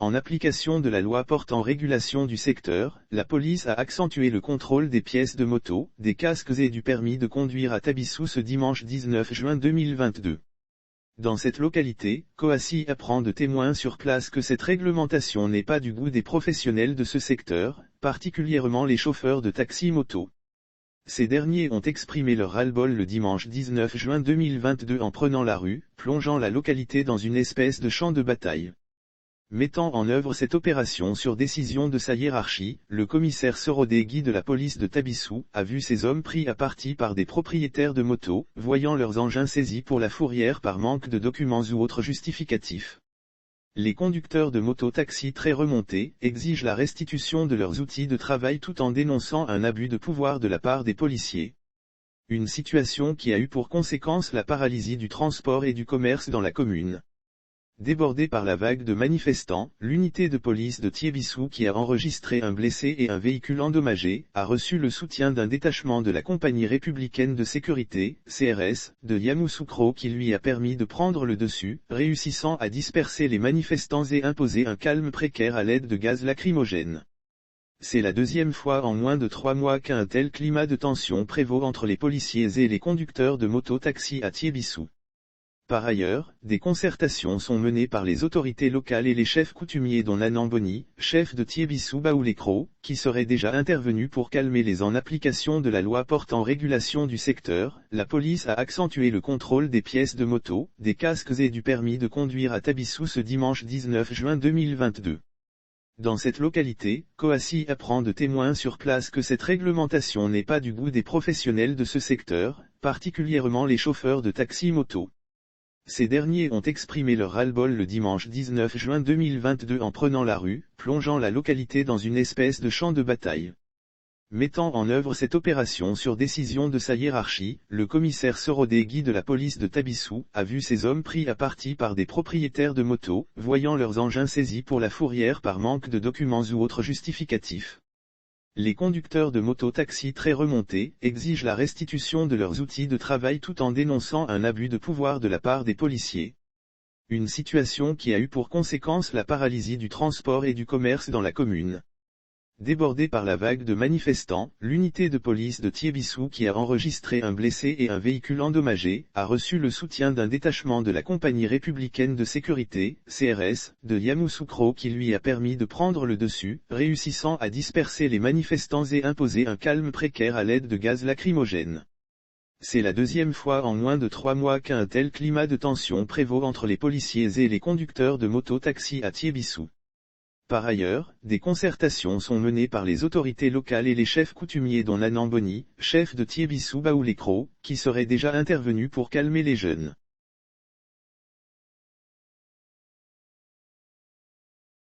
En application de la loi portant régulation du secteur, la police a accentué le contrôle des pièces de moto, des casques et du permis de conduire à Tabissou ce dimanche 19 juin 2022. Dans cette localité, Coassi apprend de témoins sur place que cette réglementation n'est pas du goût des professionnels de ce secteur, particulièrement les chauffeurs de taxi-moto. Ces derniers ont exprimé leur ras-le-bol le dimanche 19 juin 2022 en prenant la rue, plongeant la localité dans une espèce de champ de bataille. Mettant en œuvre cette opération sur décision de sa hiérarchie, le commissaire Sorodegui de la police de Tabissou a vu ces hommes pris à partie par des propriétaires de motos, voyant leurs engins saisis pour la fourrière par manque de documents ou autres justificatifs. Les conducteurs de moto-taxi très remontés exigent la restitution de leurs outils de travail tout en dénonçant un abus de pouvoir de la part des policiers. Une situation qui a eu pour conséquence la paralysie du transport et du commerce dans la commune. Débordée par la vague de manifestants, l'unité de police de Thiébissou qui a enregistré un blessé et un véhicule endommagé, a reçu le soutien d'un détachement de la compagnie républicaine de sécurité, CRS, de Yamoussoukro qui lui a permis de prendre le dessus, réussissant à disperser les manifestants et imposer un calme précaire à l'aide de gaz lacrymogène. C'est la deuxième fois en moins de 3 mois qu'un tel climat de tension prévaut entre les policiers et les conducteurs de moto-taxi à Thiébissou. Par ailleurs, des concertations sont menées par les autorités locales et les chefs coutumiers dont Nanan Boni, chef de Thiébissou Baoulekro, qui serait déjà intervenu pour calmer les en application de la loi portant régulation du secteur. La police a accentué le contrôle des pièces de moto, des casques et du permis de conduire à Tabissou ce dimanche 19 juin 2022. Dans cette localité, Coassi apprend de témoins sur place que cette réglementation n'est pas du goût des professionnels de ce secteur, particulièrement les chauffeurs de taxi-moto. Ces derniers ont exprimé leur ras-le-bol le dimanche 19 juin 2022 en prenant la rue, plongeant la localité dans une espèce de champ de bataille. Mettant en œuvre cette opération sur décision de sa hiérarchie, le commissaire Sorodegui de la police de Tabissou a vu ces hommes pris à partie par des propriétaires de motos, voyant leurs engins saisis pour la fourrière par manque de documents ou autres justificatifs. Les conducteurs de moto-taxi très remontés exigent la restitution de leurs outils de travail tout en dénonçant un abus de pouvoir de la part des policiers. Une situation qui a eu pour conséquence la paralysie du transport et du commerce dans la commune. Débordée par la vague de manifestants, l'unité de police de Thiébissou qui a enregistré un blessé et un véhicule endommagé, a reçu le soutien d'un détachement de la compagnie républicaine de sécurité, CRS, de Yamoussoukro qui lui a permis de prendre le dessus, réussissant à disperser les manifestants et imposer un calme précaire à l'aide de gaz lacrymogène. C'est la deuxième fois en moins de 3 mois qu'un tel climat de tension prévaut entre les policiers et les conducteurs de moto-taxi à Thiébissou. Par ailleurs, des concertations sont menées par les autorités locales et les chefs coutumiers dont Nanan Boni, chef de Thiébissou Baoulekro, qui serait déjà intervenu pour calmer les jeunes.